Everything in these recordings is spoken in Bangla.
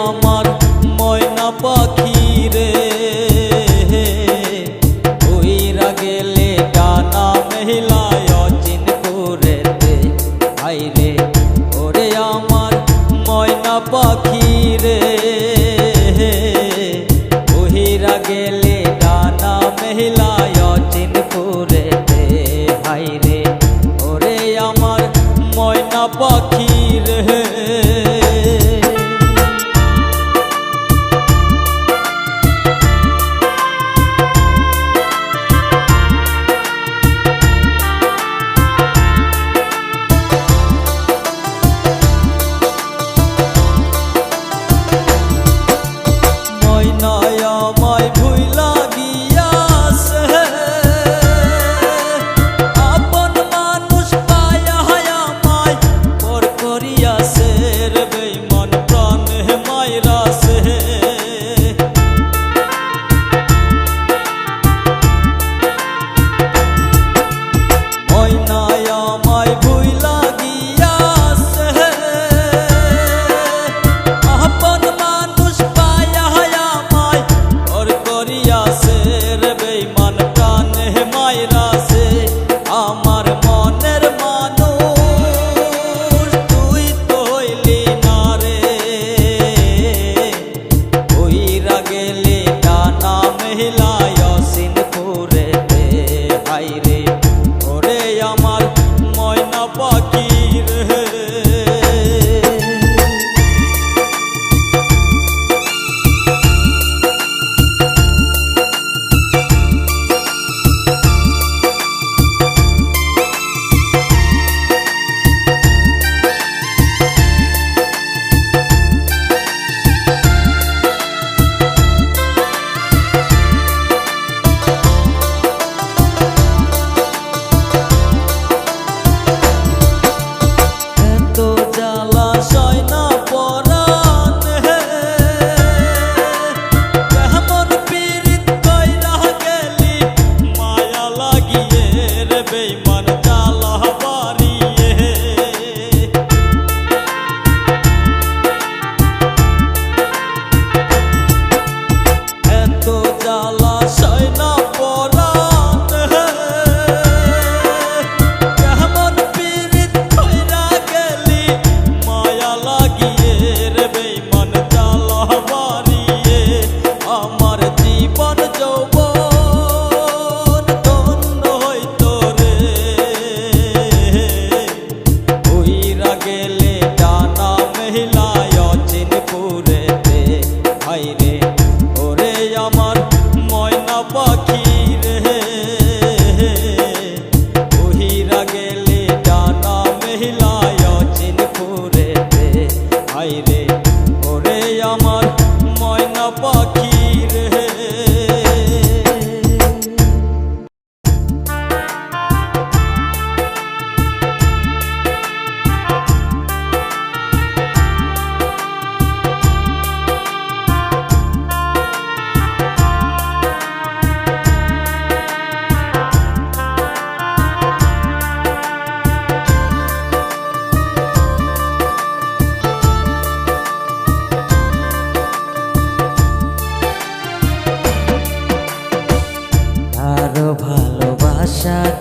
আমার ময়না পাখি রে উইরা গেলে ডানা মেহিলায় অচিন করেতে হাইরে ওরে আমার ময়না পাখি রে উইরা গেলে ডানা মেহিলায় অচিন করেতে হাইরে ওরে আমার ময়না পাখি রে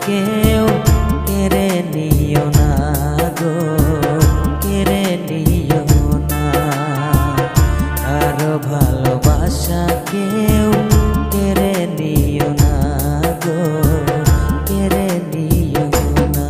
কেউ কেড়ে নিও না গো, কেড়ে নিও না। আরো ভালোবাসা কেউ কেড়ে নিও না গো, কেড়ে নিও না।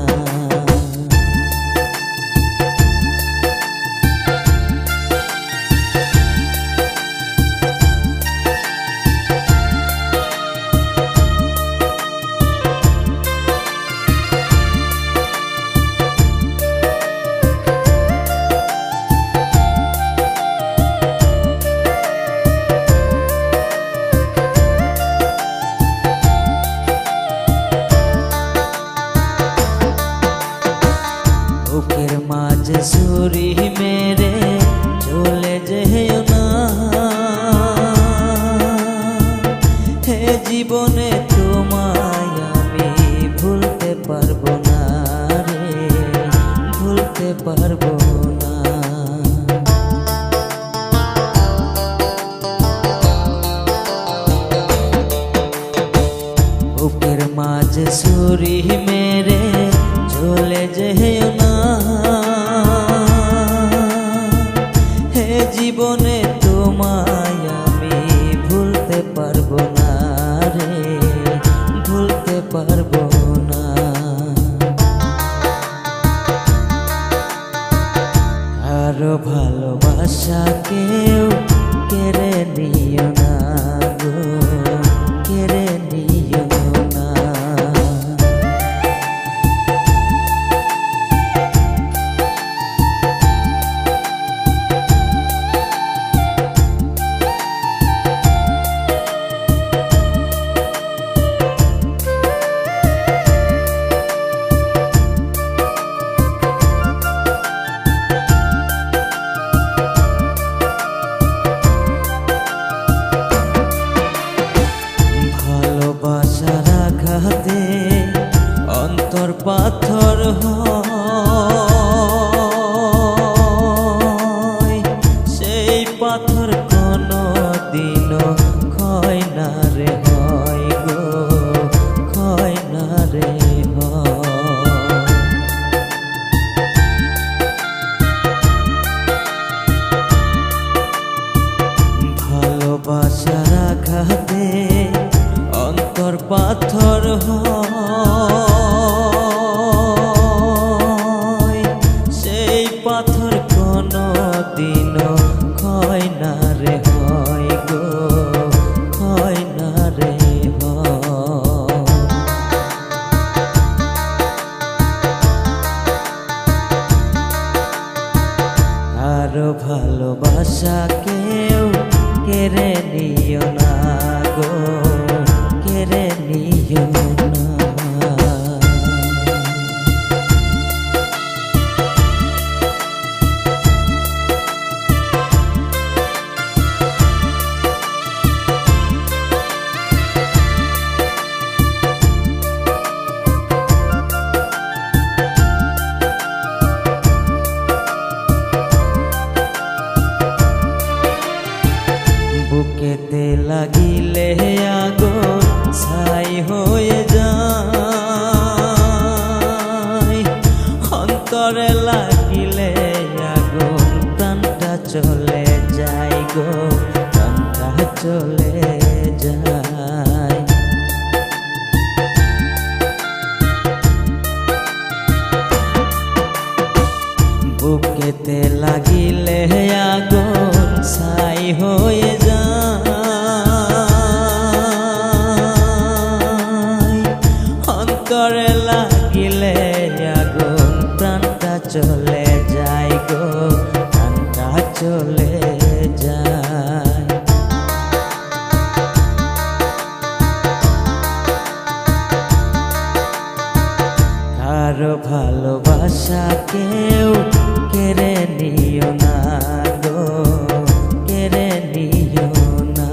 বুকের মাঝে ছুরি মেরে চলে যেও না, হে জীবনে তোমায় আমি ভুলতে পারবো না রে, ভুলতে পারবো না। ছুরি মেরে চলে যেও না, হে জীবনে তোমায় আমি ভুলতে পারবো না রে, ভুলতে পারবো না। কারো ভালোবাসা কেউ কেড়ে নিও না গো, কেড়ে নিও না। ভালোবাসার আঘাতে অন্তর পাথর হয়, সেই পাথর কোনো দিনও ক্ষয় না রে হয় গো, ক্ষয় না রে হয়। ভালোবাসার আঘাতে অন্তর পাথর হয়, সেই পাথর কোনো দিনও ক্ষয় না রে হয় গো, ক্ষয় না রে হয়। আরো ভালোবাসা কেউ কেড়ে নিও না গো, কেড়ে নিও না। বুকেতে লাগিলে আগুন ছাই হয়ে যায়, অন্তরে লাগিলে আগুন প্রাণটা চলে যায় গো, প্রাণটা চলে যায়। বুকেতে লাগিলে আগুন ছাই হয়ে যায়, অন্তরে লাগিলে আগুন প্রাণটা চলে যায় গো, প্রাণটা চলে যায়। কারো ভালোবাসা কেউ কেড়ে নিও না গো, কেড়ে নিও না।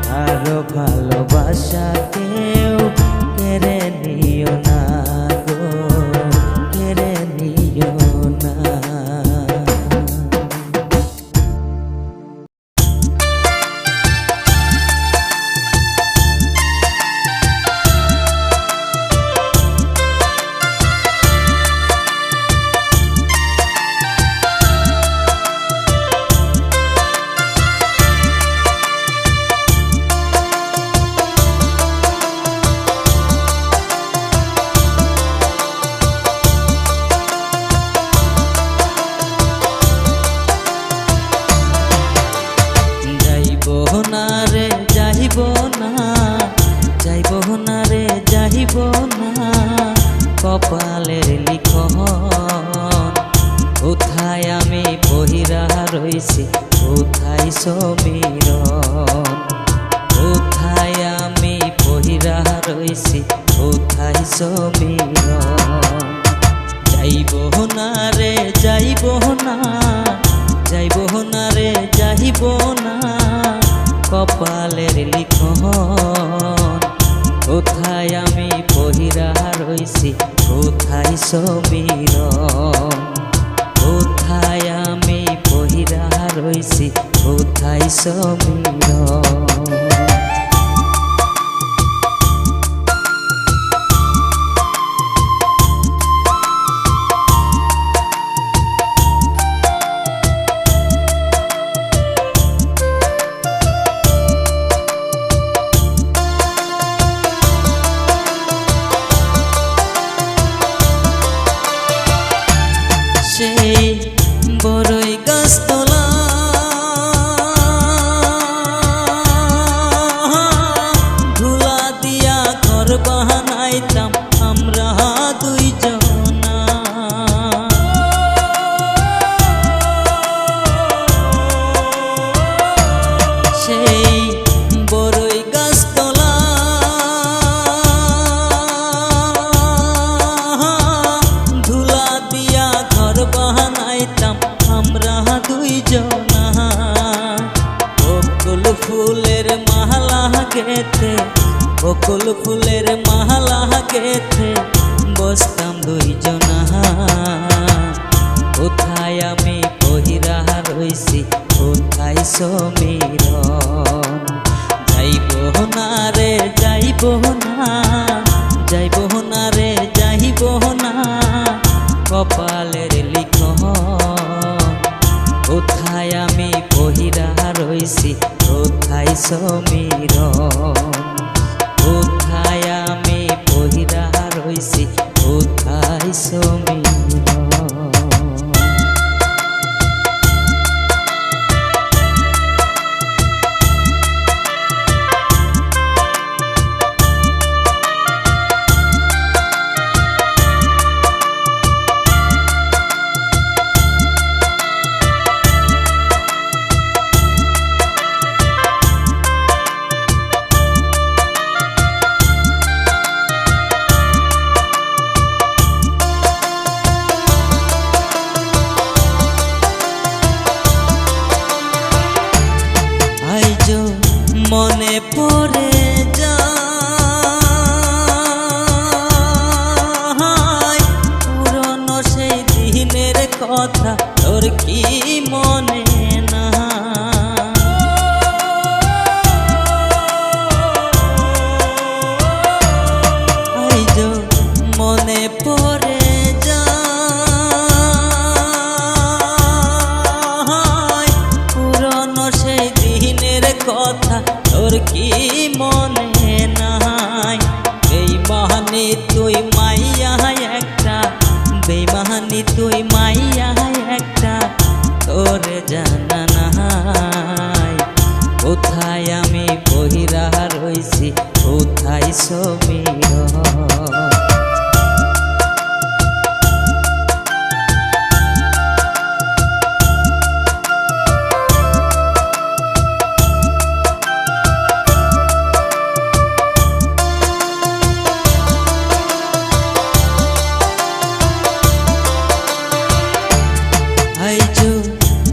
কারো ভালোবাসা কেউ কেড়ে নিও না গো, কেড়ে নিও না। কপালের লিখন কোথায় আমি বহিরা রইছি, কোথায় সমীরণ, কোথায় আমি বহিরা রইছি, কোথায় সমীরণ। যাইব না রে যাইব না, যাইব না রে যাইব না, কপালের লিখন কোথায় আমি বহিরা রইছি, কোথায় সমীরণ, কোথায় আমি বহিরা রইছি, কোথায় সমীরণ। ফুলের মালা গেথে বসতাম দুইজনা। কোথায় আমি কহিরা রইছি, কোথায় সমীরণ? যাইব না রে যাইব না, যাইব না রে যাইব না, কপালের লিখন। কোথায় আমি কহিরা রইছি, কোথায় সমীরণ? কোথায় আমি কহিরা রইছি, কোথায় সমীরণ? মনে পড়ে যায় পুরনো সেই দিনের কথা, তোর কি মনে না? মনে পড়ে যায় পুরনো সেই দিনের কথা, তোর কি মনে নাই? বেইমানি তুই মাইয়া একটা, বেইমানি তুই মাইয়া একটা, তোর জানা নাই। কোথায় আমি কহিরা রইছি, কোথায় সমীরণ?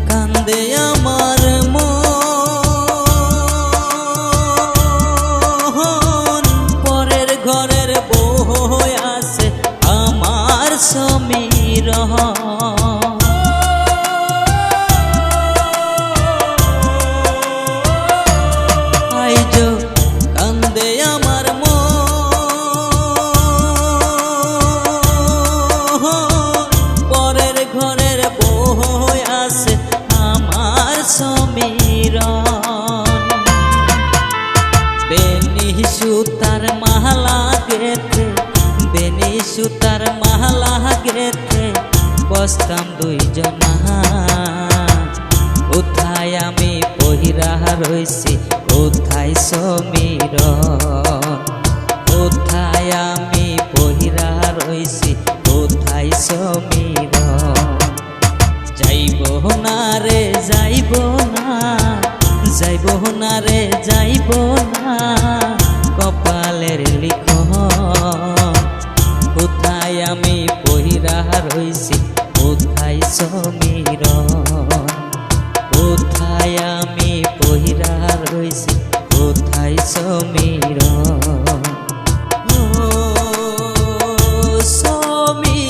কান্দে আমার মন, পরের ঘরের বউ আছে আমার সমীরণ। কান্দে আমার মন, পরের ঘরের বউ আছে আমার সমীরণ। বেনি সুতার মালা গেথে, বেনি সুতার মালা গেথে বসতাম দুইজনা। কোথায় আমি কহিরা রইছি, কোথায় সমীরণ? কোথায় আমি কহিরা রইছি, কোথায় সমীরণ? যাইব না রে যাইব না, যাইব না রে যাইব না, কপালের লিখন। কোথায় আমি কহিরা রইছি, কোথায় সমীরণ? কোথায় আমি কহিরা রইছি, কোথায় সমীরণ? ও সমীরণ,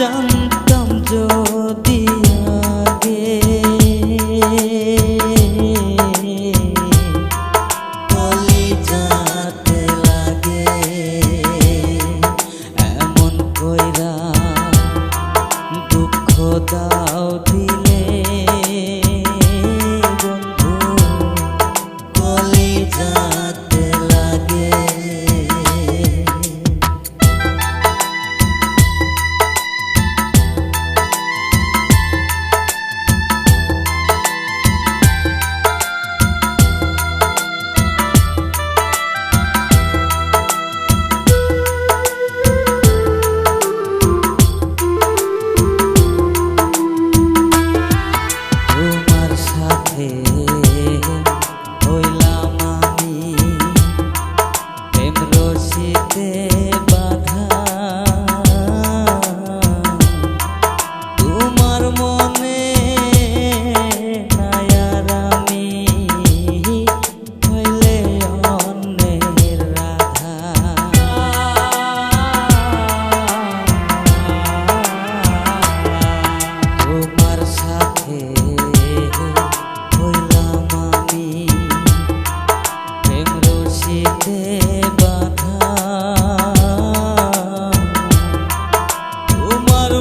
জানতাম যদি আগে কলিজাতে লাগে এমন কইরা দুঃখ দাও দিলে বন্ধু কলিজাতে লাগে। তোমার সাথে হইলাম আমি প্রেম রশিতে বাঁধা, তোমার মনে নাই আর আমি হইলে অন্যের রাধা। তোমার সাথে হইলাম আমি প্রেম রশিতে বাঁধা, তোমার